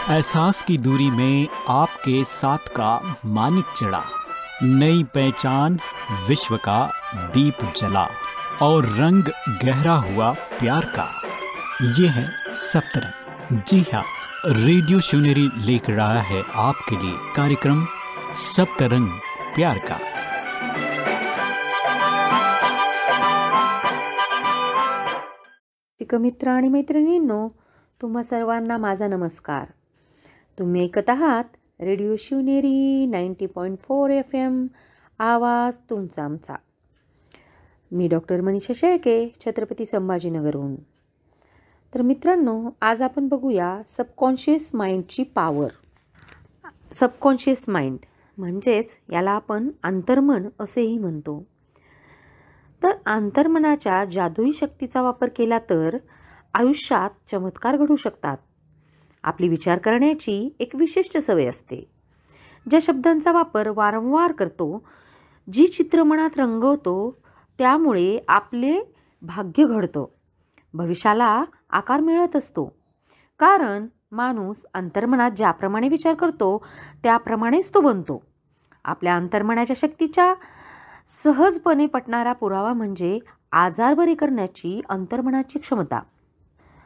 एहसास की दूरी में आपके साथ का मानिक चढ़ा, नई पहचान विश्व का दीप जला और रंग गहरा हुआ प्यार का। ये है सप्तरंग। जी हाँ, रेडियो शिवनेरी लेकर रहा है आपके लिए कार्यक्रम सप्तरंग प्यार का। मित्र आणि मैत्रिणींनो, तुम्हा सर्वांना माझा नमस्कार. तुम्ही ऐकत आहात रेडिओ शिवनेरी 90.4 FM, आवाज तुमचा आमचा. मी डॉक्टर मनीषा शेळके, छत्रपती संभाजीनगरहून. तर मित्रांनो, आज आपण बघूया सबकॉन्शियस माइंडची पॉवर. सबकॉन्शियस माइंड म्हणजेच याला आपण अंतर्मन असेही म्हणतो. तर अंतर्मनाच्या जादुई शक्तीचा वापर केला तर आयुष्यात चमत्कार घडू शकतात. आपली विचार करण्याची एक विशिष्ट सवय असते. ज्या शब्दांचा वापर वारंवार करतो, जी चित्र मनात रंगवतो, त्यामुळे आपले भाग्य घडतं, भविष्याला आकार मिळत असतो. कारण माणूस अंतर्मनात ज्याप्रमाणे विचार करतो त्याप्रमाणेच तो बनतो. आपल्या अंतर्मनाच्या शक्तीच्या सहजपणे पटणारा पुरावा म्हणजे आजार बरे करण्याची अंतर्मनाची क्षमता.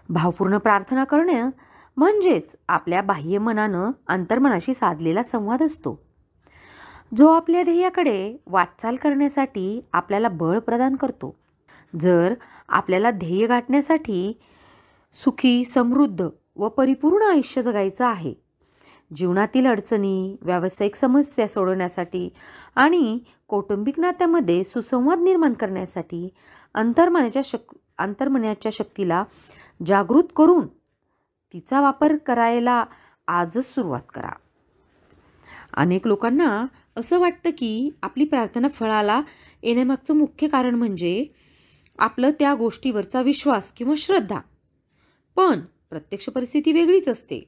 भावपूर्ण प्रार्थना करणे म्हणजेच आपल्या बाह्य मनानं अंतर्मनाशी साधलेला संवाद असतो, जो आपल्या ध्येयाकडे वाटचाल करण्यासाठी आपल्याला बळ प्रदान करतो. जर आपल्याला ध्येय गाठण्यासाठी सुखी, समृद्ध व परिपूर्ण आयुष्य जगायचं आहे, जीवनातील अडचणी, व्यावसायिक समस्या सोडवण्यासाठी आणि कौटुंबिक नात्यामध्ये सुसंवाद निर्माण करण्यासाठी अंतर्मनाच्या शक्तीला जागृत करून तिचा वापर करायला आजच सुरुवात करा. अनेक लोकांना असं वाटतं की आपली प्रार्थना फळाला येण्यामागचं मुख्य कारण म्हणजे आपलं त्या गोष्टीवरचा विश्वास किंवा श्रद्धा. पण प्रत्यक्ष परिस्थिती वेगळीच असते.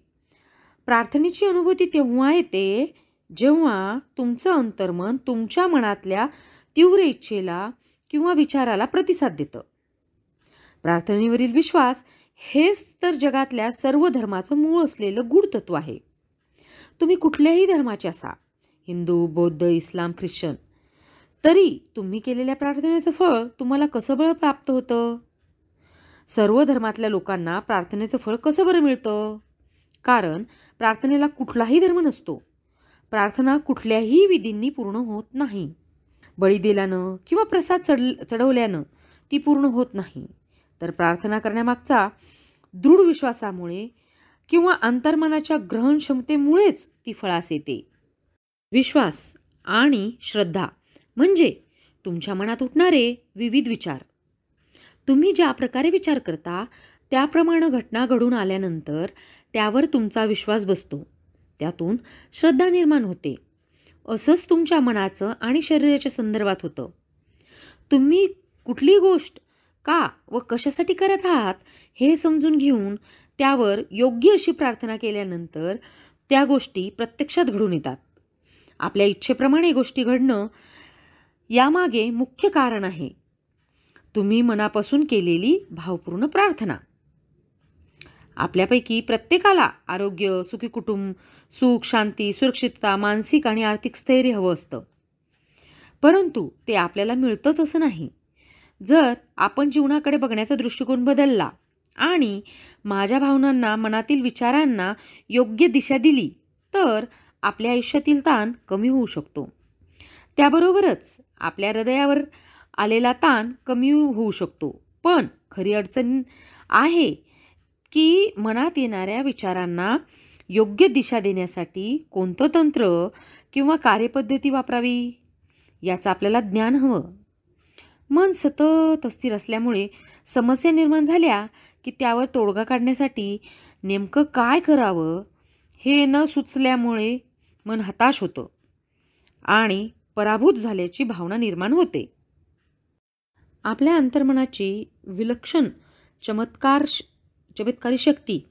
प्रार्थनेची अनुभूती तेव्हा येते जेव्हा तुमचं अंतर्मन तुमच्या मनातल्या तीव्र इच्छेला किंवा विचाराला प्रतिसाद देतं. प्रार्थनेवरील विश्वास हेच तर जगातल्या सर्व धर्माचं मूळ असलेलं गूढ तत्व आहे. तुम्ही कुठल्याही धर्माचे असा, हिंदू, बौद्ध, इस्लाम, ख्रिश्चन, तरी तुम्ही केलेल्या प्रार्थनेचं फळ तुम्हाला कसं बरं प्राप्त होतं? सर्व धर्मातल्या लोकांना प्रार्थनेचं फळ कसं बरं मिळतं? कारण प्रार्थनेला कुठलाही धर्म नसतो. प्रार्थना कुठल्याही विधींनी पूर्ण होत नाही. बळी दिल्यानं किंवा प्रसाद चढवल्यानं ती पूर्ण होत नाही. तर प्रार्थना करण्यामागचा दृढ विश्वासामुळे किंवा अंतर्मनाच्या ग्रहण क्षमतेमुळेच ती फळास येते. विश्वास आणि श्रद्धा म्हणजे तुमच्या मनात उठणारे विविध विचार. तुम्ही ज्या प्रकारे विचार करता त्याप्रमाणे घटना घडून आल्यानंतर त्यावर तुमचा विश्वास बसतो, त्यातून श्रद्धा निर्माण होते. असंच तुमच्या मनाचं आणि शरीराच्या संदर्भात होतं. तुम्ही कुठली गोष्ट का व कशासाठी करत आहात हे समजून घेऊन त्यावर योग्य अशी प्रार्थना केल्यानंतर त्या गोष्टी प्रत्यक्षात घडून येतात. आपल्या इच्छेप्रमाणे गोष्टी घडणं यामागे मुख्य कारण आहे तुम्ही मनापासून केलेली भावपूर्ण प्रार्थना. आपल्यापैकी प्रत्येकाला आरोग्य, सुखी कुटुंब, सुख, शांती, सुरक्षितता, मानसिक आणि आर्थिक स्थैर्य हवं असतं. परंतु ते आपल्याला मिळतंच असं नाही. जर आपण जीवनाकडे बघण्याचा दृष्टिकोन बदलला आणि माझ्या भावनांना, मनातील विचारांना योग्य दिशा दिली तर आपल्या आयुष्यातील ताण कमी होऊ शकतो. त्याबरोबरच आपल्या हृदयावर आलेला ताण कमी होऊ शकतो. पण खरी अडचण आहे की मनात येणाऱ्या विचारांना योग्य दिशा देण्यासाठी कोणतं तंत्र किंवा कार्यपद्धती वापरावी याचं आपल्याला ज्ञान हवं. मन सतत अस्थिर असल्यामुळे समस्या निर्माण झाल्या की त्यावर तोडगा काढण्यासाठी नेमकं काय करावं हे न सुचल्यामुळे मन हताश होतं आणि पराभूत झाल्याची भावना निर्माण होते. आपल्या अंतर्मनाची विलक्षण चमत्कारी शक्ती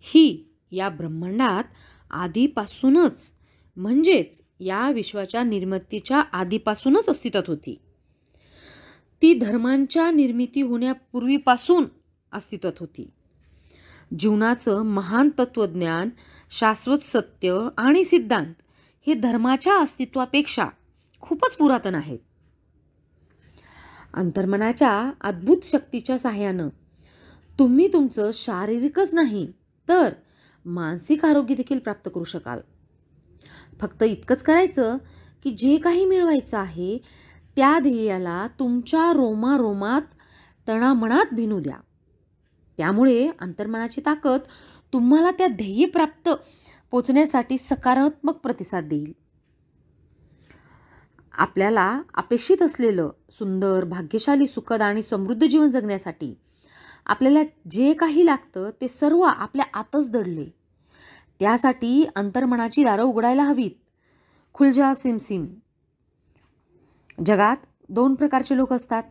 ही या ब्रह्मांडात आधीपासूनच म्हणजेच या विश्वाच्या निर्मितीच्या आधीपासूनच अस्तित्वात होती. ती धर्मांच्या निर्मिती होण्यापूर्वीपासून अस्तित्वात होती. जीवनाचं महान तत्वज्ञान, शाश्वत सत्य आणि सिद्धांत हे धर्माच्या अस्तित्वापेक्षा खूपच पुरातन आहेत. अंतर्मनाच्या अद्भुत शक्तीच्या सहाय्यानं तुम्ही तुमचं शारीरिकच नाही तर मानसिक आरोग्य देखील प्राप्त करू शकाल. फक्त इतकंच करायचं की जे काही मिळवायचं आहे त्या ध्येयाला तुमच्या रोमारोमात तणामणात भिनू द्या. त्यामुळे अंतर्मनाची ताकद तुम्हाला त्या ध्येय प्राप्त पोचण्यासाठी सकारात्मक प्रतिसाद देईल. आपल्याला अपेक्षित असलेलं सुंदर, भाग्यशाली, सुखद आणि समृद्ध जीवन जगण्यासाठी आपल्याला जे काही लागतं ते सर्व आपल्या आतच दडले. त्यासाठी अंतर्मनाची दारं उघडायला हवीत. खुलजा सिमसिम. जगात 2 प्रकारचे लोक असतात.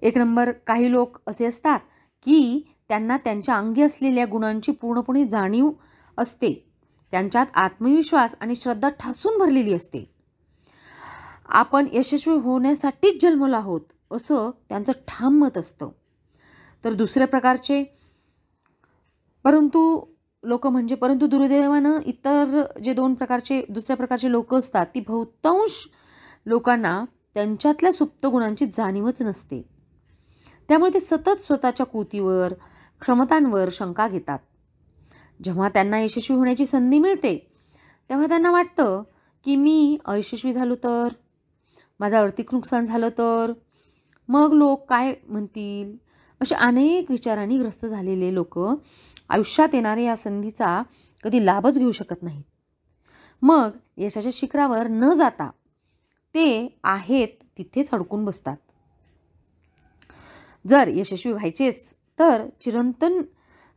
1 नंबर, काही लोक असे असतात की त्यांना त्यांच्या अंगी असलेल्या गुणांची पूर्णपणे जाणीव असते. त्यांच्यात आत्मविश्वास आणि श्रद्धा ठासून भरलेली असते. आपण यशस्वी होण्यासाठीच जन्मलो आहोत असं त्यांचं ठाम मत असतं. तर दुसऱ्या प्रकारचे परंतु दुर्दैवानं इतर जे दुसऱ्या प्रकारचे लोक असतात ती बहुतांश लोकांना त्यांच्यातल्या सुप्त गुणांची जाणीवच नसते. त्यामुळे ते सतत स्वतःच्या कृतीवर, क्षमतांवर शंका घेतात. जेव्हा त्यांना यशस्वी होण्याची संधी मिळते तेव्हा त्यांना वाटतं की मी अयशस्वी झालो तर, माझं आर्थिक नुकसान झालं तर, मग लोक काय म्हणतील, अशा अनेक विचारांनी ग्रस्त झालेले लोक आयुष्यात येणाऱ्या या संधीचा कधी लाभच घेऊ शकत नाहीत. मग यशाच्या शिखरावर न जाता ते आहेत तिथेच अडकून बसतात. जर यशस्वी व्हायचेच तर चिरंतन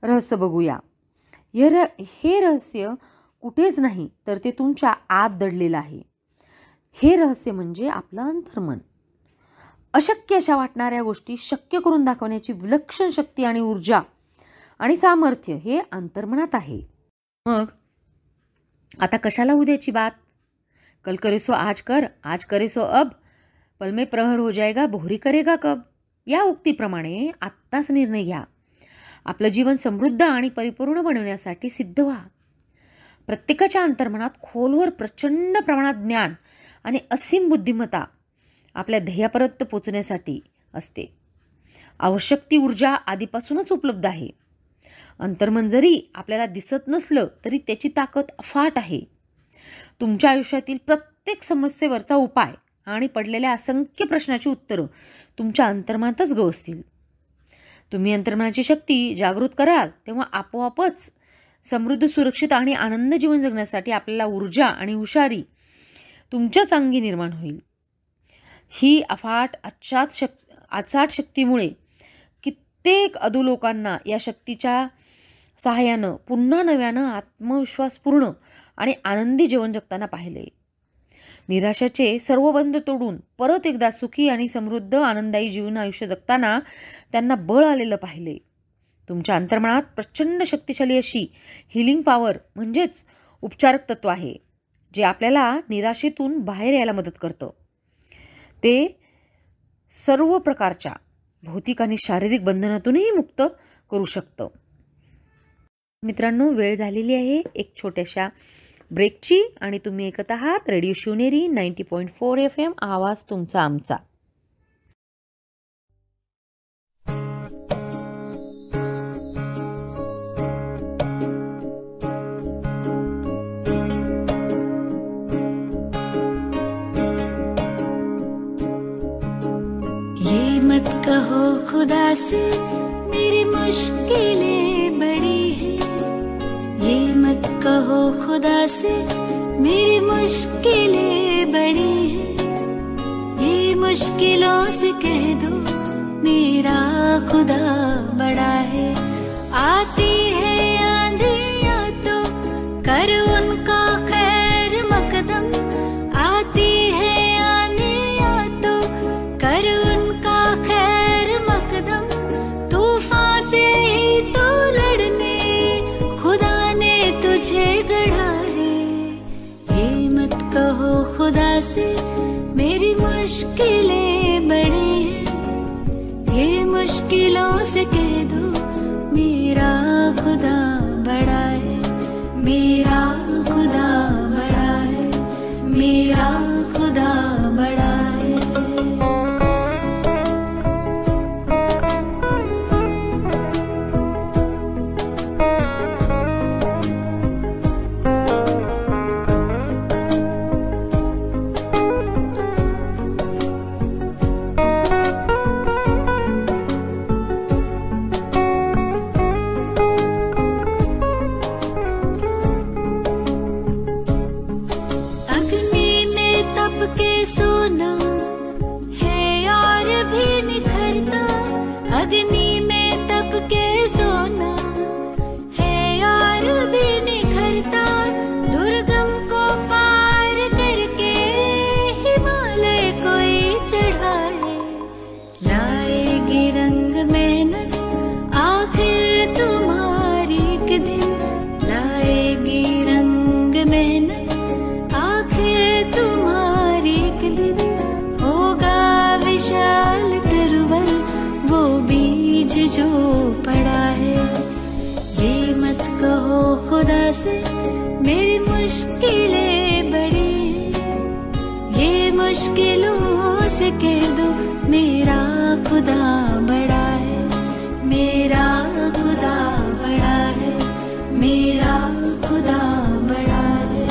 रहस्य बघूया. हे रहस्य कुठेच नाही तर ते तुमच्या आत दडलेलं आहे. हे रहस्य म्हणजे आपलं अंतर्मन. अशक्य अशा वाटणाऱ्या गोष्टी शक्य करून दाखवण्याची विलक्षण शक्ती आणि ऊर्जा आणि सामर्थ्य हे अंतर्मनात आहे. मग आता कशाला उद्याची बात? कल करे सो आज कर, आज करे सो अब, पल में प्रहर हो जाएगा, बोहरी करेगा कब. या उक्तीप्रमाणे आत्ताच निर्णय घ्या. आपलं जीवन समृद्ध आणि परिपूर्ण बनवण्यासाठी सिद्ध व्हा. प्रत्येकाच्या अंतर्मनात खोलवर प्रचंड प्रमाणात ज्ञान आणि असीम बुद्धिमत्ता आपल्या ध्येयापर्यंत पोचण्यासाठी असते. आवश्यक ती ऊर्जा आधीपासूनच उपलब्ध आहे. अंतर्मन जरी आपल्याला दिसत नसलं तरी त्याची ताकद अफाट आहे. तुमच्या आयुष्यातील प्रत्येक समस्येवरचा उपाय आणि पडलेल्या असंख्य प्रश्नाची उत्तरं तुमच्या अंतर्मनातच गवसतील. तुम्ही अंतर्मनाची शक्ती जागृत कराल तेव्हा आपोआपच समृद्ध, सुरक्षित आणि आनंद जीवन जगण्यासाठी आपल्याला ऊर्जा आणि हुशारी तुमच्याच अंगी निर्माण होईल. ही अफाट अचाट शक्तीमुळे कित्येक अधोलोकांना या शक्तीच्या सहाय्यानं पुन्हा नव्यानं आत्मविश्वासपूर्ण आणि आनंदी जीवन जगताना पाहिले. निराशाचे सर्व बंध तोडून परत एकदा सुखी आणि समृद्ध आनंदायी जीवन आयुष्य जगताना त्यांना बळ आलेलं पाहिले. तुमच्या अंतर्मनात प्रचंड शक्तिशाली अशी हिलिंग पॉवर म्हणजेच उपचारक तत्व आहे जे आपल्याला निराशेतून बाहेर यायला मदत करतं. ते सर्व प्रकारच्या भौतिक आणि शारीरिक बंधनातूनही मुक्त करू शकतं. मित्रांनो, वेळ झालेली आहे एक छोट्याशा ब्रेकची आणि तुम्ही ऐकत आहात रेडिओ शिवनेरी 90.4 FM, आवाज तुमचा आमचा. ये मत कहो खुदा से मेरी मुश्किलें बड़ी हैं, ये मत कहो खुदा से मेरी मुश्किलें बड़ी हैं, ये मुश्किलों से कह दो मेरा खुदा बड़ा है. आती है आंधियां तो कर उनका खैर मकदम, आती है आंधियां तो कर उनका खैर मकदम, तूफान से ही तो लड़ने खुदा ने तुझे गढ़ा है. ये मत कहो खुदा से मेरी मुश्किलें बड़ी हैं, ये मुश्किलों से कह दो मेरा पड़ा है। ये मत कहो खुदा से मेरी मुश्किलें बड़ी हैं, ये मुश्किलों से कह दो मेरा खुदा बड़ा है, मेरा खुदा बड़ा है, मेरा खुदा बड़ा है।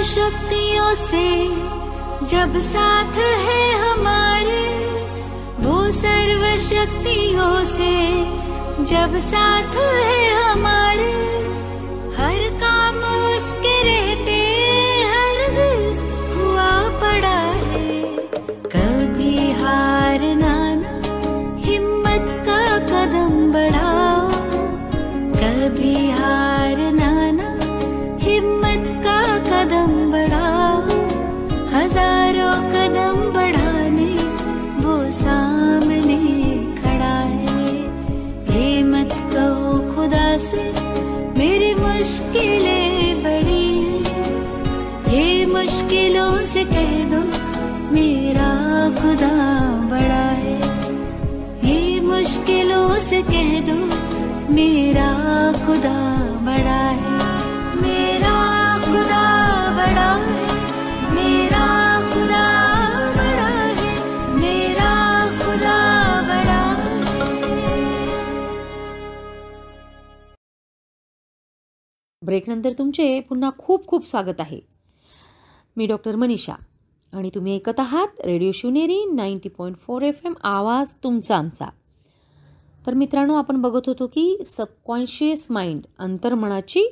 शक्तियों से जब साथ है हमारे, वो सर्व शक्तियों से जब साथ है हमारे, हर काम उसके रहते हरगिज़ हुआ पड़ा है। कभी हारना ना, हिम्मत का कदम बढ़ाओ, कभी हारना ना, हिम्मत का कदम बढ़ाओ, हजारों कदम बढ़ाने वो सामने खड़ा है। ये मत कहो खुदा से मेरी मुश्किलें बड़ी हैं, ये मुश्किलों से कह दो मेरा खुदा बड़ा है, ये मुश्किलों से कह दो मेरा खुदा बड़ा है, मेरा खुदा बड़ा है, मेरा खुदा बड़ा है, मेरा खुदा बड़ा है। ब्रेकनंतर तुमचे पुन्हा खूप खूप स्वागत आहे. मी डॉक्टर मनीषा आणि तुम्ही ऐकत आहात रेडिओ शिवनेरी 90.4 FM आवाज तुमचा आमचा. तर मित्रांनो, आपण बघत होतो की सबकॉन्शियस माइंड, अंतर्मनाची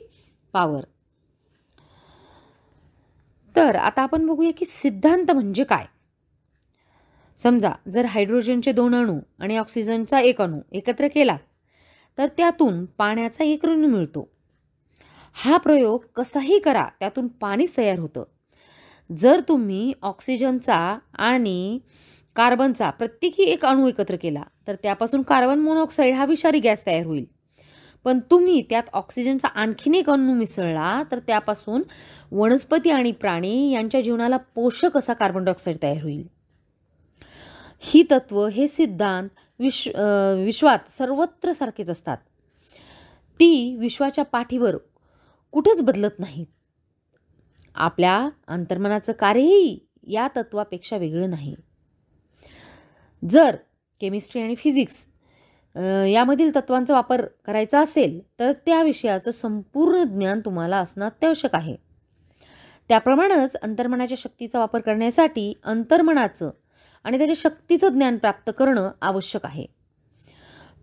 पॉवर. तर आता आपण बघूया की सिद्धांत म्हणजे काय. समजा जर हायड्रोजनचे 2 अणू आणि ऑक्सिजनचा 1 अणू एकत्र केला तर त्यातून पाण्याचा 1 अणू मिळतो. हा प्रयोग कसाही करा त्यातून पाणीच तयार होतं. जर तुम्ही ऑक्सिजनचा आणि कार्बनचा प्रत्येकी 1 अणू एकत्र केला तर त्यापासून कार्बन मोनॉक्साईड हा विषारी गॅस तयार होईल. पण तुम्ही त्यात ऑक्सिजनचा आणखीन 1 अणू मिसळला तर त्यापासून वनस्पती आणि प्राणी यांच्या जीवनाला पोषक असा कार्बन डायऑक्साईड तयार होईल. ही तत्व, हे सिद्धांत विश्वात सर्वत्र सारखेच असतात. ती विश्वाच्या पाठीवर कुठंच बदलत नाहीत. आपल्या अंतर्मनाचं कार्यही या तत्वापेक्षा वेगळं नाही. जर केमिस्ट्री आणि फिजिक्स यामधील तत्वांचा वापर करायचा असेल तर त्या विषयाचं संपूर्ण ज्ञान तुम्हाला असणं अत्यावश्यक आहे. त्याप्रमाणेच अंतर्मनाच्या शक्तीचा वापर करण्यासाठी अंतर्मनाचं आणि त्याच्या शक्तीचं ज्ञान प्राप्त करणं आवश्यक आहे.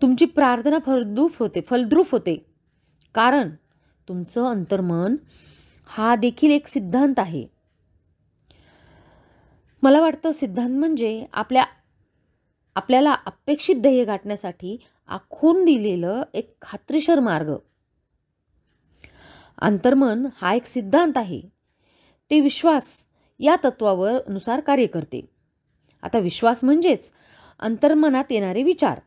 तुमची प्रार्थना फलद्रूप होते कारण तुमचं अंतर्मन हा देखील एक सिद्धांत आहे. मला वाटतं सिद्धांत म्हणजे आपल्याला अपेक्षित ध्येय गाठण्यासाठी आखून दिलेलं एक खात्रीशीर मार्ग. अंतर्मन हा एक सिद्धांत आहे. ते विश्वास या तत्वावर नुसार कार्य करते. आता विश्वास म्हणजेच अंतर्मनात येणारे विचार,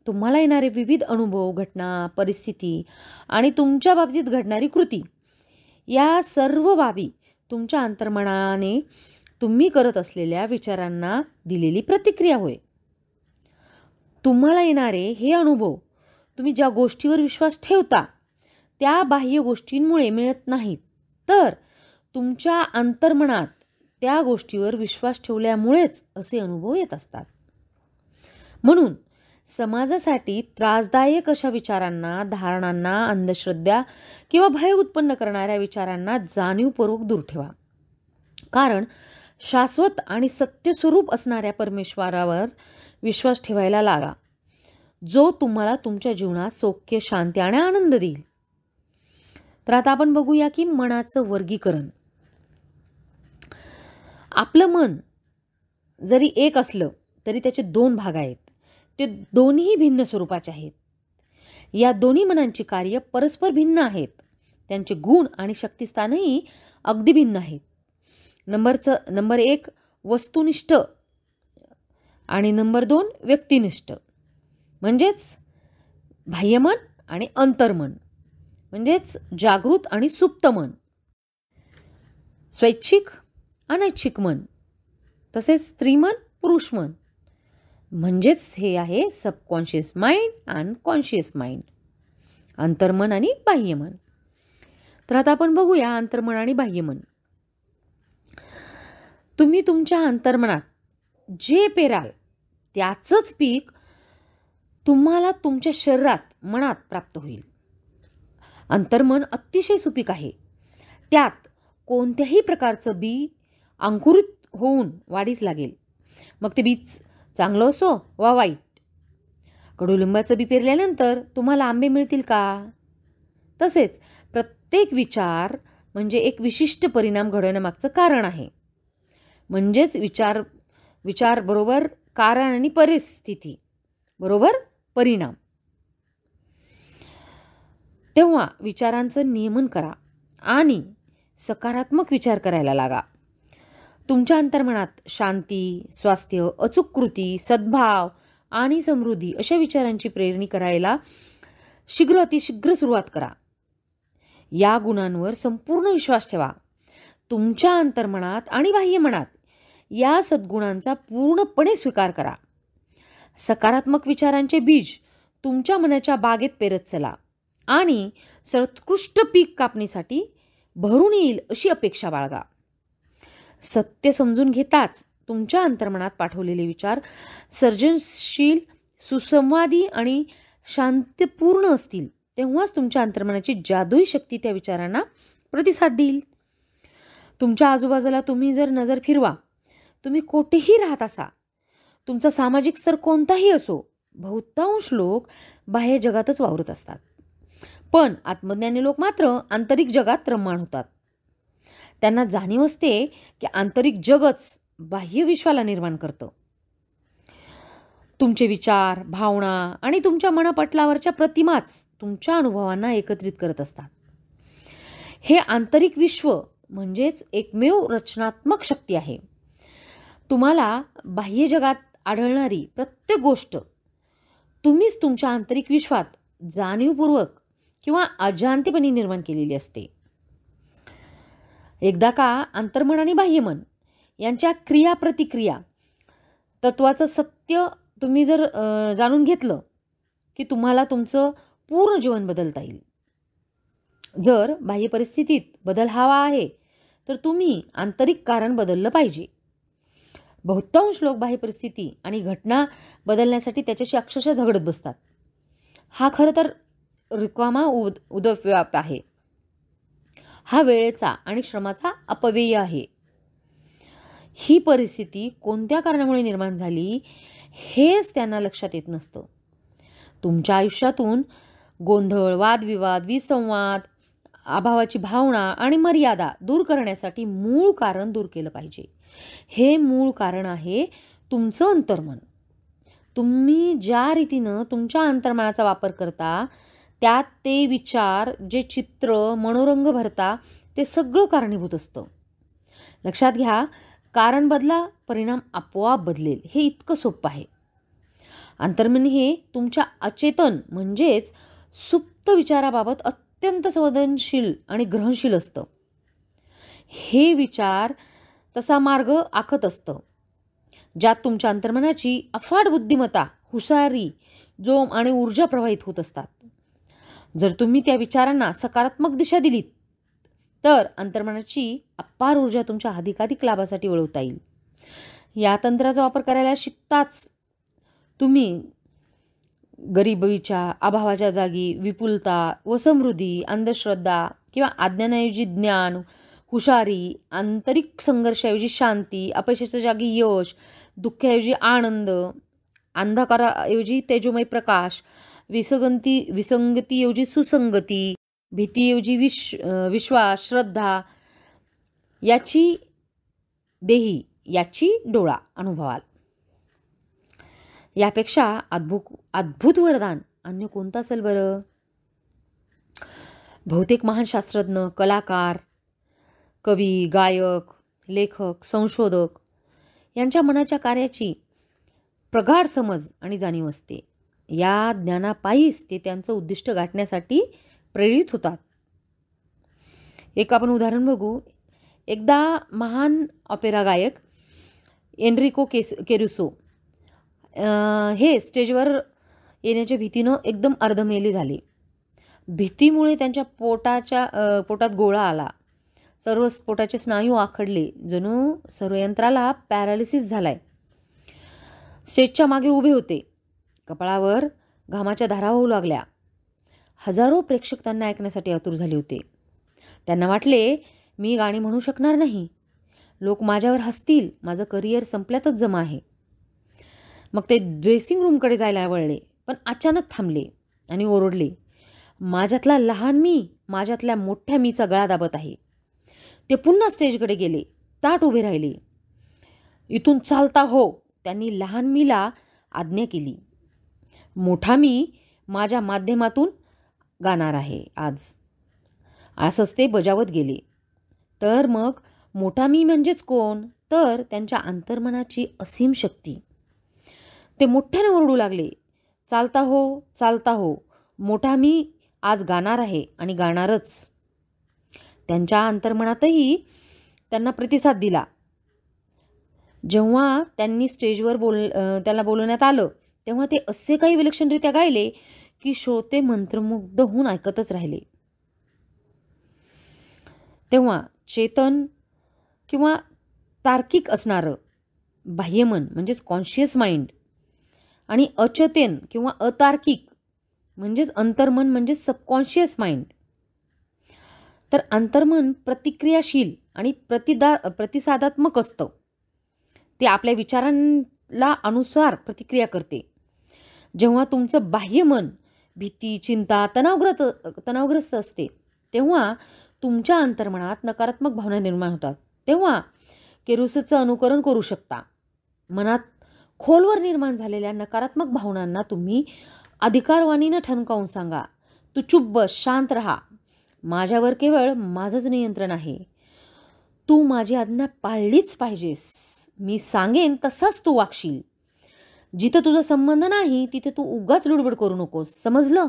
तुम्हाला येणारे विविध अनुभव, घटना, परिस्थिती आणि तुमच्या बाबतीत घडणारी कृती, या सर्व बाबी तुमच्या अंतर्मनाने तुम्ही करत असलेल्या विचारांना दिलेली प्रतिक्रिया होय. तुम्हाला येणारे हे अनुभव तुम्ही ज्या गोष्टीवर विश्वास ठेवता त्या बाह्य गोष्टींमुळे मिळत नाहीत, तर तुमच्या अंतर्मनात त्या गोष्टीवर विश्वास ठेवल्यामुळेच असे अनुभव येत असतात. म्हणून समाजासाठी त्रासदायक अशा विचारांना, धारणांना, अंधश्रद्धा किंवा भय उत्पन्न करणाऱ्या विचारांना जाणीवपूर्वक दूर ठेवा. कारण शाश्वत आणि सत्यस्वरूप असणाऱ्या परमेश्वरावर विश्वास ठेवायला लागा, जो तुम्हाला तुमच्या जीवनात सौख्य, शांती आणि आनंद देईल. तर आता आपण बघूया की मनाचं वर्गीकरण. आपलं मन जरी एक असलं तरी त्याचे 2 भाग आहेत. ते दोन्ही भिन्न स्वरूपाचे आहेत. या दोन्ही मनांची कार्य परस्पर भिन्न आहेत. त्यांचे गुण आणि शक्तिस्थानही अगदी भिन्न आहेत. नंबर 1 वस्तुनिष्ठ आणि नंबर 2 व्यक्तिनिष्ठ, म्हणजेच बाह्यमन आणि अंतर्मन, म्हणजेच जागृत आणि सुप्त मन, स्वैच्छिक अनैच्छिक मन, तसेच स्त्रीमन पुरुष मन, म्हणजेच हे आहे सबकॉन्शियस माइंड आणि कॉन्शियस माइंड, अंतर्मन आणि बाह्यमन. तर आता आपण बघूया अंतर्मन आणि बाह्यमन. तुम्ही तुमच्या अंतर्मनात जे पेराल त्याचंच पीक तुम्हाला तुमच्या शरीरात मनात प्राप्त होईल. अंतर्मन अतिशय सुपीक आहे. त्यात कोणत्याही प्रकारचं बी अंकुरित होऊन वाढीस लागेल. मग ते बीज चांगलं असो वा वाईट. कडुलिंबाचं बी पेरल्यानंतर तुम्हाला आंबे मिळतील का? तसेच प्रत्येक विचार म्हणजे एक विशिष्ट परिणाम घडवण्यामागचं कारण आहे. म्हणजेच विचार बरोबर कारण आणि परिस्थिती बरोबर परिणाम. तेव्हा विचारांचं नियमन करा आणि सकारात्मक विचार करायला लागा. तुमच्या अंतर्मनात शांती, स्वास्थ्य, अचूक कृती, सद्भाव आणि समृद्धी अशा विचारांची प्रेरणी करायला अतिशीघ्र सुरुवात करा. या गुणांवर संपूर्ण विश्वास ठेवा. तुमच्या अंतर्मनात आणि बाह्यमनात या सद्गुणांचा पूर्णपणे स्वीकार करा. सकारात्मक विचारांचे बीज तुमच्या मनाच्या बागेत पेरत चला आणि सर्वोत्कृष्ट पीक कापणीसाठी भरून येईल अशी अपेक्षा बाळगा. सत्य समजून घेताच तुमच्या अंतर्मनात पाठवलेले विचार सर्जनशील, सुसंवादी आणि शांतपूर्ण असतील. तेव्हाच तुमच्या अंतर्मनाची जादुई शक्ती त्या विचारांना प्रतिसाद देईल. तुमच्या आजूबाजूला तुम्ही जर नजर फिरवा, तुम्ही कोठेही राहत असा, तुमचा सामाजिक स्तर कोणताही असो, बहुतांश लोक बाह्य जगातच वावरत असतात. पण आत्मज्ञानी लोक मात्र आंतरिक जगात रममाण होतात. त्यांना जाणीव असते की आंतरिक जगच बाह्य विश्वाला निर्माण करतं. तुमचे विचार, भावना आणि तुमच्या मनपटलावरच्या प्रतिमाच तुमच्या अनुभवांना एकत्रित करत असतात. हे आंतरिक विश्व म्हणजेच एकमेव रचनात्मक शक्ती आहे. तुम्हाला बाह्य जगात आढळणारी प्रत्येक गोष्ट तुम्हीच तुमच्या आंतरिक विश्वात जाणीवपूर्वक किंवा अजाणतेपणी निर्माण केलेली असते. एकदा का अंतर्मन आणि बाह्यमन यांच्या क्रिया-प्रतिक्रिया तत्वाचं सत्य तुम्ही जर जाणून घेतलं की तुम्हाला तुमचं पूर्ण जीवन बदलता येईल. जर बाह्य परिस्थितीत बदल हवा आहे तर तुम्ही आंतरिक कारण बदललं पाहिजे. बहुतांश लोक बाह्य परिस्थिती आणि घटना बदलण्यासाठी त्याच्याशी अक्षरशः झगडत बसतात. हा खरं तर रिकामा उदव्याप आहे. हा वेळेचा आणि श्रमाचा अपव्यय आहे. ही परिस्थिती कोणत्या कारणामुळे निर्माण झाली हेच त्यांना लक्षात येत नसतं. तुमच्या आयुष्यातून गोंधळ, वादविवाद, विसंवाद, अभावाची भावना आणि मर्यादा दूर करण्यासाठी मूळ कारण दूर केलं पाहिजे. हे मूळ कारण आहे तुमचं अंतर्मन. तुम्ही ज्या रीतीनं तुमच्या अंतर्मनाचा वापर करता त्यात ते विचार, जे चित्र, मनोरंग भरता ते सगळं कारणीभूत असतं. लक्षात घ्या, कारण बदला, परिणाम आपोआप बदलेल. हे इतकं सोपं आहे. अंतर्मन हे तुमच्या अचेतन म्हणजेच सुप्त विचाराबाबत अत्यंत संवेदनशील आणि ग्रहणशील असतं. हे विचार तसा मार्ग आखत असतं ज्यात तुमच्या अंतर्मनाची अफाट बुद्धिमत्ता, हुशारी, जोम आणि ऊर्जा प्रवाहित होत असतात. जर तुम्ही त्या विचारांना सकारात्मक दिशा दिलीत तर अंतर्मनाची अपार ऊर्जा तुमच्या अधिकाधिक लाभासाठी वळवता येईल. या तंत्राचा वापर करायला शिकताच तुम्ही गरिबीच्या, अभावाच्या जागी विपुलता व समृद्धी, अंधश्रद्धा किंवा अज्ञानाऐवजी ज्ञान, हुशारी, आंतरिक संघर्षाऐवजी शांती, अपयशाच्या जागी यश, दुःखाऐवजी आनंद, अंधकाराऐवजी तेजोमय प्रकाश, विसंगतीऐवजी सुसंगती, भीतीऐवजी विश्वास, श्रद्धा याची डोळा अनुभवाल. यापेक्षा अद्भुत वरदान अन्य कोणता असेल बरं? बहुतेक महान शास्त्रज्ञ, कलाकार, कवी, गायक, लेखक, संशोधक यांच्या मनाच्या कार्याची प्रगाढ समज आणि जाणीव असते. या ज्ञानापायीच ते त्यांचं उद्दिष्ट गाठण्यासाठी प्रेरित होतात. एक आपण उदाहरण बघू. एकदा महान ऑपेरा गायक एनरिको केरुसो हे स्टेजवर येण्याच्या भीतीनं एकदम अर्धमेले झाले. भीतीमुळे त्यांच्या पोटात गोळा आला. सर्व पोटाचे स्नायू आखडले. जणू सर्व यंत्राला पॅरालिसिस झालाय. स्टेजच्या मागे उभे होते. कपाळावर घामाच्या धारा होऊ लागल्या. हजारो प्रेक्षक त्यांना ऐकण्यासाठी आतुर झाले होते. त्यांना वाटले मी गाणी म्हणू शकणार नाही. लोक माझ्यावर हसतील. माझं करिअर संपल्यातच जमा आहे. मग ते ड्रेसिंग रूमकडे जायला वळले, पण अचानक थांबले आणि ओरडले, माझ्यातला लहान मी माझ्यातल्या मोठ्या मीचा गळा दाबत आहे. ते पुन्हा स्टेजकडे गेले. ताठ उभे राहिले. इथून चालता हो, त्यांनी लहान मीला आज्ञा केली. मोठा मी माझ्या माध्यमातून गाणार आहे आज. असंच ते बजावत गेले. तर मग मोठा मी म्हणजेच कोण? तर त्यांच्या अंतर्मनाची असीम शक्ती. ते मोठ्याने ओरडू लागले, चालता हो, चालता हो, मोठा मी आज गाणार आहे आणि गाणारच. त्यांच्या अंतर्मनातही त्यांना प्रतिसाद दिला. जेव्हा त्यांनी स्टेजवर त्याला बोलवण्यात आलं तेव्हा ते असे काही विलक्षणरित्या गायले की श्रोते मंत्रमुग्ध होऊन ऐकतच राहिले. तेव्हा चेतन किंवा तार्किक असणारं बाह्यमन म्हणजेच कॉन्शियस माइंड आणि अचेतन किंवा अतार्किक म्हणजेच अंतर्मन म्हणजेच सबकॉन्शियस माइंड. तर अंतर्मन प्रतिक्रियाशील आणि प्रतिसादात्मक असतं. ते आपल्या विचारांना अनुसार प्रतिक्रिया करते. जेव्हा तुमचं बाह्यमन भीती, चिंता, तणावग्रस्त असते तेव्हा तुमच्या अंतर्मनात नकारात्मक भावना निर्माण होतात. तेव्हा केरुसोचं अनुकरण करू शकता. मनात खोलवर निर्माण झालेल्या नकारात्मक भावनांना तुम्ही अधिकारवाणीनं ठणकावून सांगा, तू चुप बस, शांत राहा, माझ्यावर केवळ माझंच नियंत्रण आहे, तू माझी आज्ञा पाळलीच पाहिजेस, मी सांगेन तसाच तू वागशील, जिथं तुझा संबंध नाही तिथे तू उगाच लुडबुड करू नकोस, समजलं?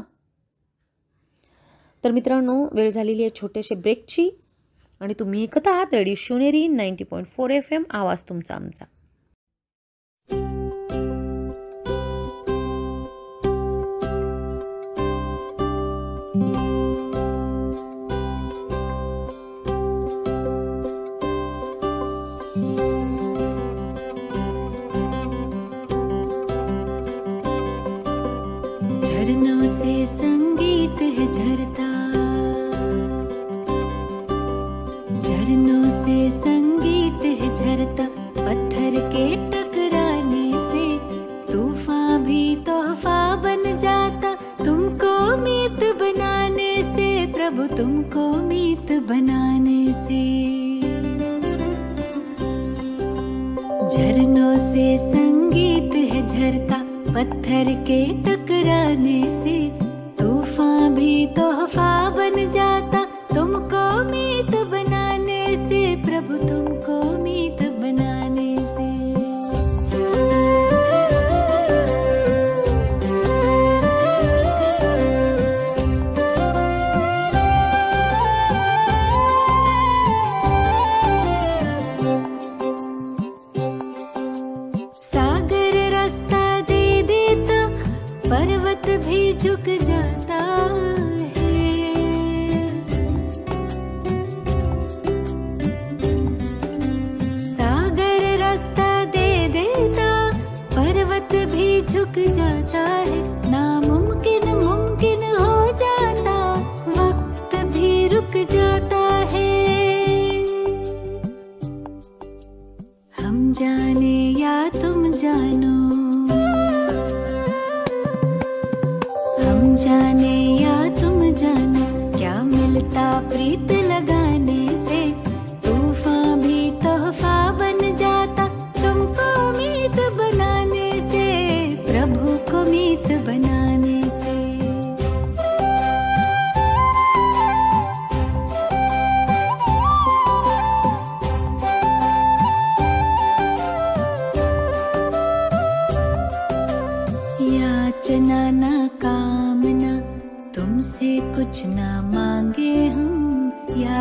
तर मित्रांनो, वेळ झालेली आहे छोट्याशा ब्रेकची आणि तुम्ही ऐकत आहात रेडिओ शिवनेरी 90.4 FM, आवाज तुमचा आमचा. झरनों से संगीत है झरता, झरनों से संगीत है झरता, पत्थर के टकराने से तूफान भी तोहफा बन जाता, तुमको मीत बनाने से प्रभु, तुमको मीत बनाने से. झरनों से संगीत है झरता, पत्थर के टकराने से तूफान भी तोहफा बन जाता, तुमको मीत बनाने से प्रभु, तुमको मीत बनाने से. सागर रास्ता दे देता, पर्वत भी झुक जाता है.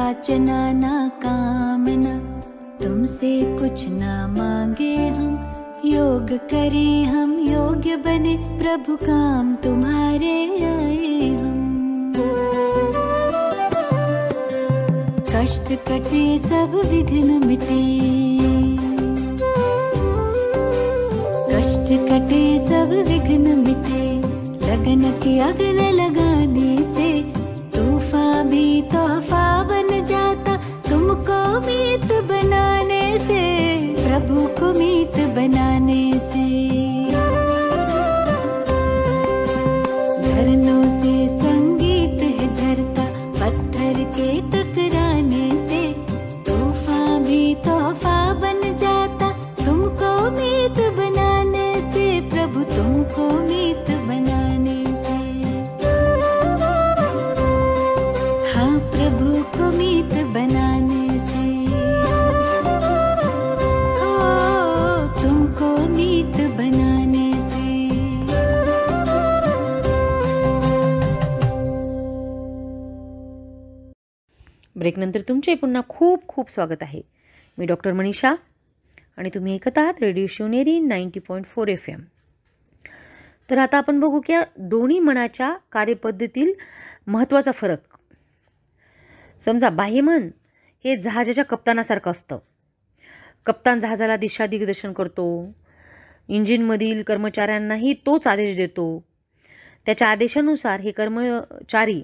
याचना ना कामना, तुमसे कुछ ना मांगे हम, योग करें हम योग्य बने, प्रभु काम तुम्हारे आए हम। कष्ट कटे सब विघ्न मिटे, कष्ट कटे सब विघ्न मिटे, लगन की अग्न लगाने से तूफान भी तोहफा बन जाता, तुमको मीत बनाने से, प्रभु को मीत बनाने से। झरनों से संगीत है झरता, पत्थर के टकराने से तूफान भी तोहफा बन जाता, तुमको मीत बनाने से, प्रभु तुमको मीत बनाने से। हाँ, प्रभु को मीत बनाने से, हो तुमको मीत बनाने से। ब्रेकनंतर तुमचे पुन्हा खूप खूप स्वागत आहे. मी डॉक्टर मनीषा आणि तुम्ही ऐकत आहात रेडिओ शिवनेरी 90.4 FM. तर आता आपण बघू की दोन्ही मनाच्या कार्यपद्धतीतील महत्त्वाचा फरक. समजा बाह्यमन हे जहाजाच्या कप्तानासारखं असतं. कप्तान जहाजाला दिशा दिग्दर्शन करतो, इंजिनमधील कर्मचाऱ्यांनाही तोच आदेश देतो. त्याच्या आदेशानुसार हे कर्मचारी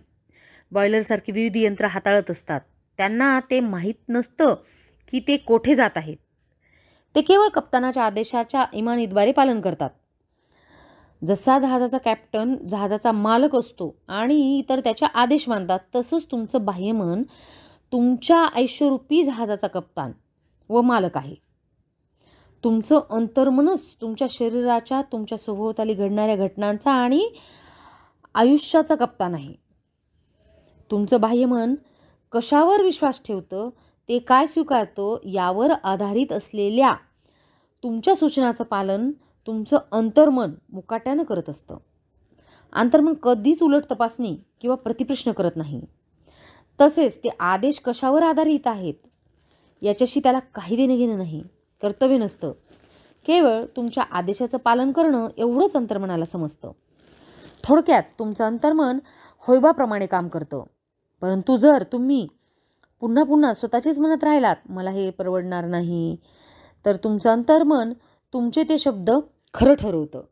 बॉयलरसारखी विविध यंत्र हाताळत असतात. त्यांना ते माहीत नसतं की ते कोठे जात आहेत. ते केवळ कप्तानाच्या आदेशाच्या इमानीद्वारे पालन करतात. जसा जहाजाचा कॅप्टन जहाजाचा मालक असतो आणि इतर त्याचे आदेश मानतात, तसंच तुमचं बाह्यमन तुमच्या आयुष्यरूपी जहाजाचा कप्तान व मालक आहे. तुमचं अंतर्मनच तुमच्या शरीराच्या, तुमच्या सभोवताली घडणाऱ्या घटनांचा आणि आयुष्याचा कप्तान आहे. तुमचं बाह्यमन कशावर विश्वास ठेवतं, ते काय स्वीकारतं, यावर आधारित असलेल्या तुमच्या सूचनाचं पालन तुमचं अंतर्मन मुकाट्यानं करत असतं. अंतर्मन कधीच उलट तपासणी किंवा प्रतिप्रश्न करत नाही. तसेच ते आदेश कशावर आधारित आहेत याच्याशी त्याला काही देणं घेणं नाही, कर्तव्य नसतं. केवळ तुमच्या आदेशाचं पालन करणं एवढंच अंतर्मनाला समजतं. थोडक्यात तुमचं अंतर्मन होयबाप्रमाणे काम करतं. परंतु जर तुम्ही पुन्हा पुन्हा स्वतःचीच म्हणत राहिलात, मला हे परवडणार नाही, तर तुमचं अंतर्मन तुमचे ते शब्द खरं ठरवतं.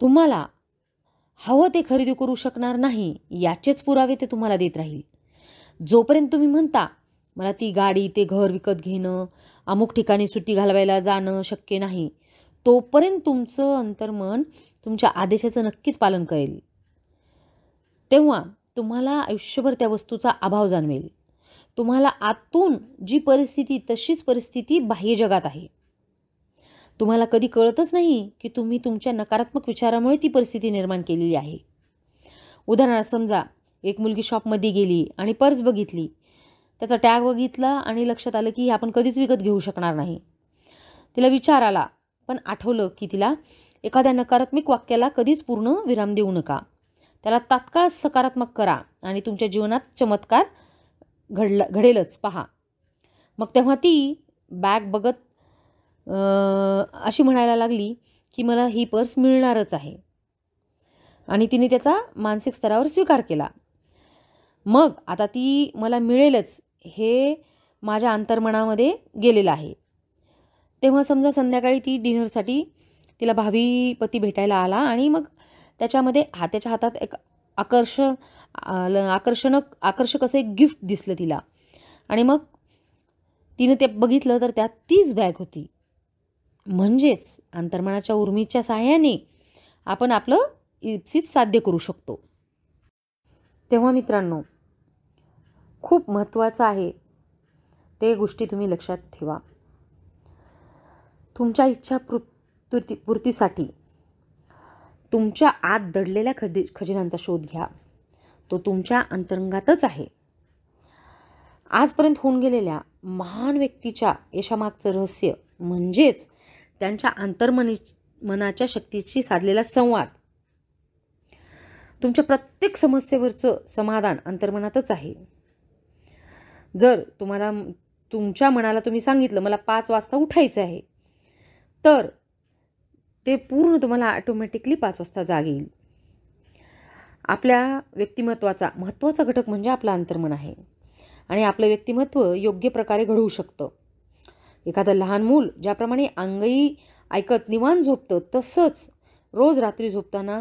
तुम्हाला हवं ते खरेदी करू शकणार नाही याचेच पुरावे ते तुम्हाला देत राहील. जोपर्यंत तुम्ही म्हणता मला ती गाडी, ते घर विकत घेणं, अमुक ठिकाणी सुट्टी घालवायला जाणं शक्य नाही, तोपर्यंत तुमचं अंतर्मन तुमच्या आदेशाचं नक्कीच पालन करेल. तेव्हा तुम्हाला आयुष्यभर त्या वस्तूचा अभाव जाणवेल. तुम्हाला आतून जी परिस्थिती तशीच परिस्थिती बाह्य जगात आहे. तुम्हाला कधी कळतच नाही की तुम्ही तुमच्या नकारात्मक विचारामुळे ती परिस्थिती निर्माण केलेली आहे. उदाहरणार्थ समजा एक मुलगी शॉपमध्ये गेली आणि पर्स बघितली, त्याचा टॅग बघितला आणि लक्षात आलं की आपण कधीच विकत घेऊ शकणार नाही. तिला विचार आला, पण आठवलं की तिला एखाद्या नकारात्मक वाक्याला कधीच पूर्ण विराम देऊ नका. त्याला तात्काळ सकारात्मक करा आणि तुमच्या जीवनात चमत्कार घडेलच पहा. मग तेव्हा ती बॅग बघत अशी म्हणायला लागली की मला ही पर्स मिळणारच आहे, आणि तिने त्याचा मानसिक स्तरावर स्वीकार केला. मग आता ती मला मिळेलच हे माझ्या अंतर्मनामध्ये गेलेलं आहे. तेव्हा समजा संध्याकाळी ती डिनरसाठी तिला भावी पती भेटायला आला आणि मग त्याच्यामध्ये त्याच्या हातात एक आकर्षक असं एक गिफ्ट दिसलं तिला, आणि मग तिने ते बघितलं तर त्यात तीच बॅग होती. म्हणजेच अंतर्मनाच्या उर्मीच्या साहाय्याने आपण आपलं इप्सित साध्य करू शकतो. तेव्हा मित्रांनो, खूप महत्त्वाचं आहे ते गोष्टी तुम्ही लक्षात ठेवा. तुमच्या इच्छा पूर्तीसाठी तुमच्या आत दडलेल्या खजिन्यांचा शोध घ्या. तो तुमच्या अंतरंगातच आहे. आजपर्यंत होऊन गेलेल्या महान व्यक्तीच्या यशामागचं रहस्य म्हणजेच त्यांच्या अंतर्मनाच्या शक्तीशी साधलेला संवाद. तुमच्या प्रत्येक समस्येवरचं समाधान अंतर्मनातच आहे. जर तुमच्या मनाला तुम्ही सांगितलं मला 5 वाजता उठायचं आहे, तर ते पूर्ण तुम्हाला ऑटोमॅटिकली 5 वाजता जाग येईल. आपल्या व्यक्तिमत्वाचा महत्त्वाचा घटक म्हणजे आपलं अंतर्मन आहे आणि आपलं व्यक्तिमत्व योग्य प्रकारे घडवू शकतं. एखादं लहान मूल ज्याप्रमाणे अंगई ऐकत निवांत झोपतं, तसंच रोज रात्री झोपताना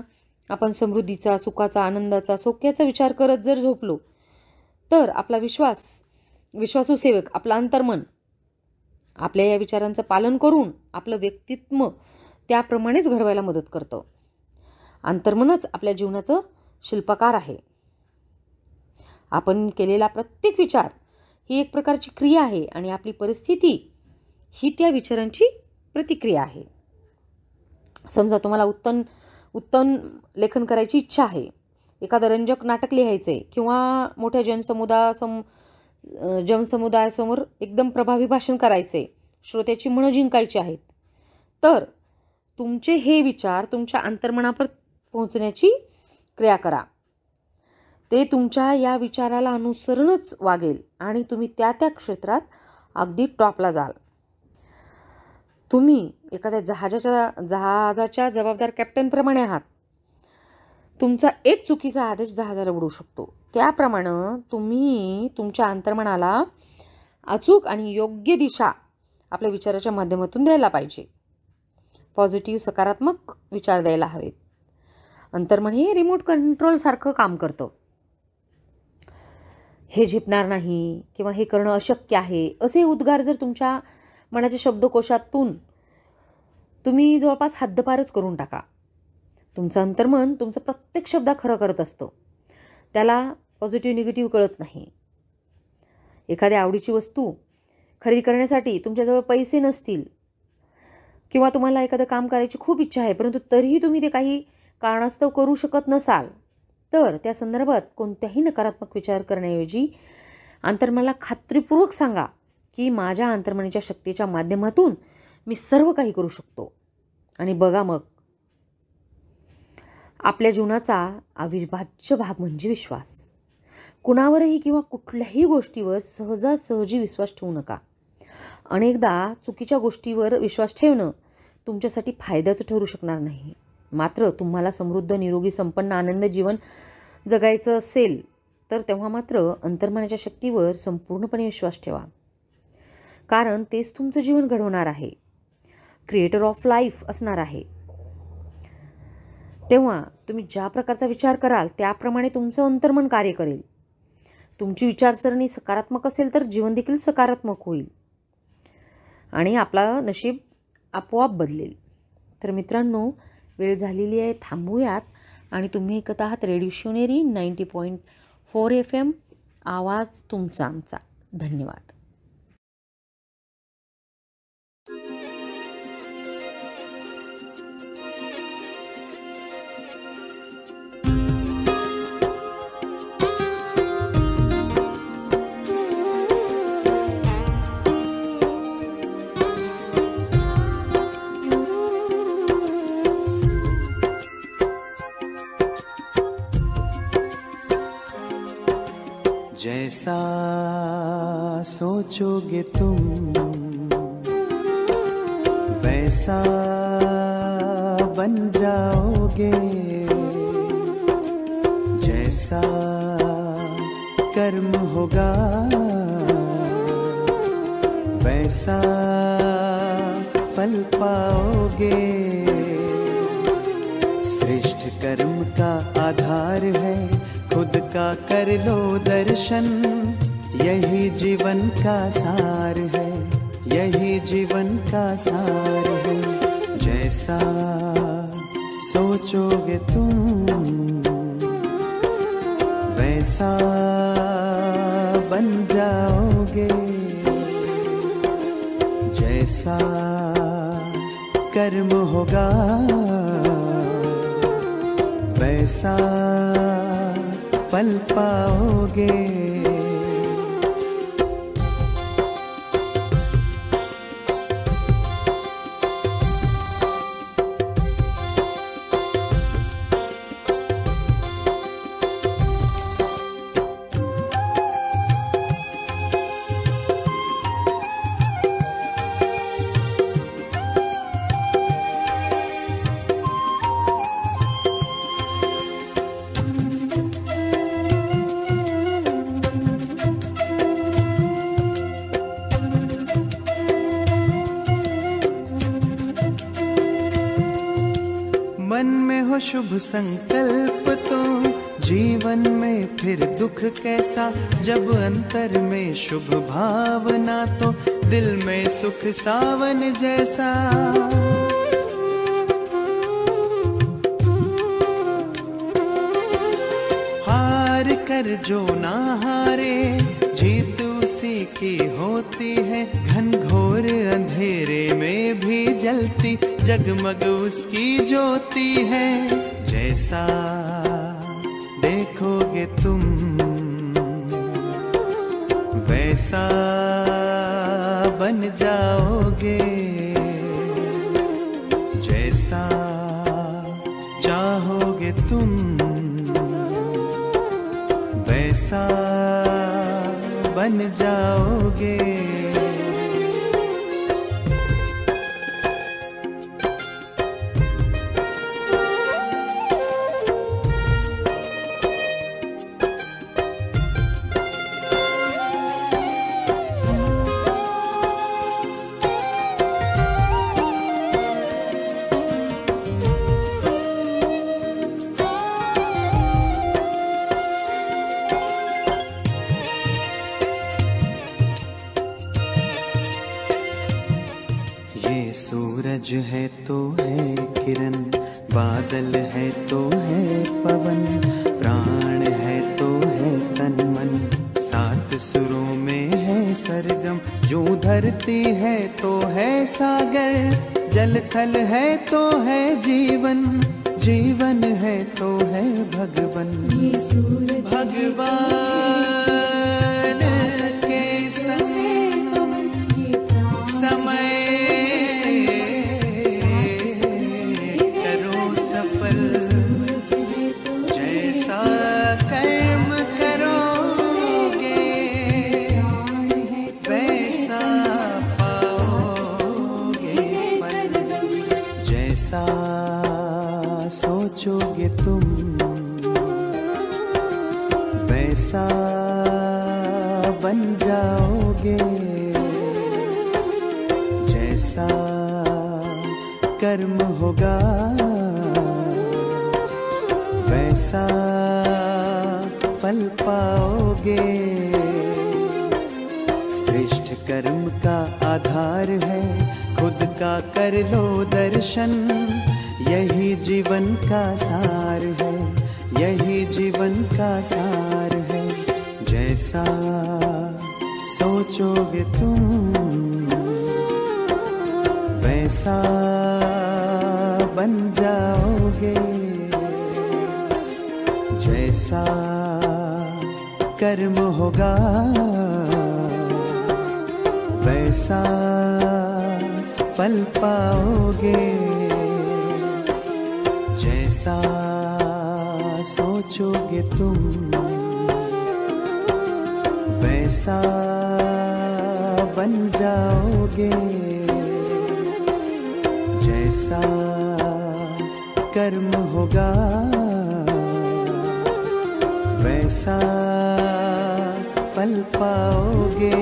आपण समृद्धीचा, सुखाचा, आनंदाचा, सौख्याचा विचार करत जर झोपलो, तर आपला विश्वासू सेवक आपलं अंतर्मन आपल्या या विचारांचं पालन करून आपलं व्यक्तित्व त्याप्रमाणेच घडवायला मदत करतं. अंतर्मनच आपल्या जीवनाचं शिल्पकार आहे. आपण केलेला प्रत्येक विचार ही एक प्रकारची क्रिया आहे आणि आपली परिस्थिती ही त्या विचारांची प्रतिक्रिया आहे. समजा तुम्हाला उत्तम लेखन करायची इच्छा आहे, एखादं रंजक नाटक लिहायचं आहे किंवा मोठ्या जनसमुदायासमोर एकदम प्रभावी भाषण करायचं आहे, श्रोत्याची मनं जिंकायची आहेत, तर तुमचे हे विचार तुमच्या अंतर्मनावर पोहोचण्याची क्रिया करा. ते तुमच्या या विचाराला अनुसरूनच वागेल आणि तुम्ही त्या क्षेत्रात अगदी टॉपला जाल. तुम्ही एखाद्या जहाजाच्या जबाबदार कॅप्टनप्रमाणे आहात. तुमचा एक चुकीचा आदेश जहाजाला उडवू शकतो. त्याप्रमाणे तुम्ही तुमच्या अंतर्मनाला अचूक आणि योग्य दिशा आपल्या विचाराच्या माध्यमातून द्यायला पाहिजे. पॉझिटिव्ह, सकारात्मक विचार द्यायला हवेत. अंतर्मन हे रिमोट कंट्रोलसारखं काम करतं. हे झेपणार नाही किंवा हे करणं अशक्य आहे असे उद्गार जर तुमच्या मनाच्या शब्दकोशातून तुम्ही जवळपास हद्दपारच करून टाका. तुमचं अंतर्मन तुमचं प्रत्येक शब्द खरं करत असतं. त्याला पॉझिटिव्ह निगेटिव्ह कळत नाही. एखाद्या आवडीची वस्तू खरेदी करण्यासाठी तुमच्याजवळ पैसे नसतील किंवा तुम्हाला एखादं काम करायची खूप इच्छा आहे, परंतु तरीही तुम्ही ते काही कारणास्तव करू शकत नसाल, तर त्या संदर्भात कोणत्याही नकारात्मक विचार करण्याऐवजी अंतर्मनाला खात्रीपूर्वक सांगा की माझ्या अंतर्मनाच्या शक्तीच्या माध्यमातून मी सर्व काही करू शकतो. आणि बघा मग, आपल्या जीवनाचा अविभाज्य भाग म्हणजे विश्वास. कुणावरही किंवा कुठल्याही गोष्टीवर सहजासहजी विश्वास ठेवू नका. अनेकदा चुकीच्या गोष्टीवर विश्वास ठेवणं तुमच्यासाठी फायद्याचं ठरू शकणार नाही. मात्र तुम्हाला समृद्ध, निरोगी, संपन्न, आनंद जीवन जगायचं असेल तर तेव्हा मात्र अंतर्मनाच्या शक्तीवर संपूर्णपणे विश्वास ठेवा. कारण तेच तुमचं जीवन घडवणार आहे, क्रिएटर ऑफ लाईफ असणार आहे. तेव्हा तुम्ही ज्या प्रकारचा विचार कराल त्याप्रमाणे तुमचं अंतर्मन कार्य करेल. तुमची विचारसरणी सकारात्मक असेल तर जीवन देखील सकारात्मक होईल आणि आपला नशीब आपोआप बदलेल. तर मित्रांनो, वेळ झालेली आहे, थांबूयात. आणि तुम्ही ऐकत आहात रेडिओ शिवनेरी 90.4 FM, आवाज तुमचा आमचा. धन्यवाद. जैसा सोचोगे तुम वैसा बन जाओगे. जैसा कर्म होगा वैसा फल पाओगे. श्रेष्ठ कर्म का आधार है खुद का कर लो दर्शन. यही जीवन का सार है, यही जीवन का सार है. जैसा सोचोगे तुम वैसा बन जाओगे. जैसा कर्म होगा वैसा फल पाओगे. शुभ संकल्प तो जीवन में फिर दुख कैसा, जब अंतर में शुभ भावना तो दिल में सुख सावन जैसा। हार कर जो ना हारे, जीत उसी की होती है, घनघोर अंधेरे में भी जलती जगमग उसकी ज्योति है। जैसा देखोगे तुम वैसा बन जाओगे, जैसा चाहोगे तुम वैसा बन जाओगे। सूरज है तो है किरण, बादल है तो है पवन, प्राण है तो है तन मन, सात सुरों में है सरगम। जो धरती है तो है सागर, जल थल है तो है जीवन, जीवन है तो है भगवन। भगवान के संग समय सोचोगे तुम वैसा बन जाओगे, जैसा कर्म होगा वैसा फल पाओगे। श्रेष्ठ कर्म का आधार है, खुद का कर लो दर्शन, यही जीवन का सार है, यही जीवन का सार है। जैसा सोचोगे तुम वैसा बन जाओगे, जैसा कर्म होगा वैसा फल पाओगे। जैसा सोचोगे तुम वैसा बन जाओगे, जैसा कर्म होगा वैसा फल पाओगे।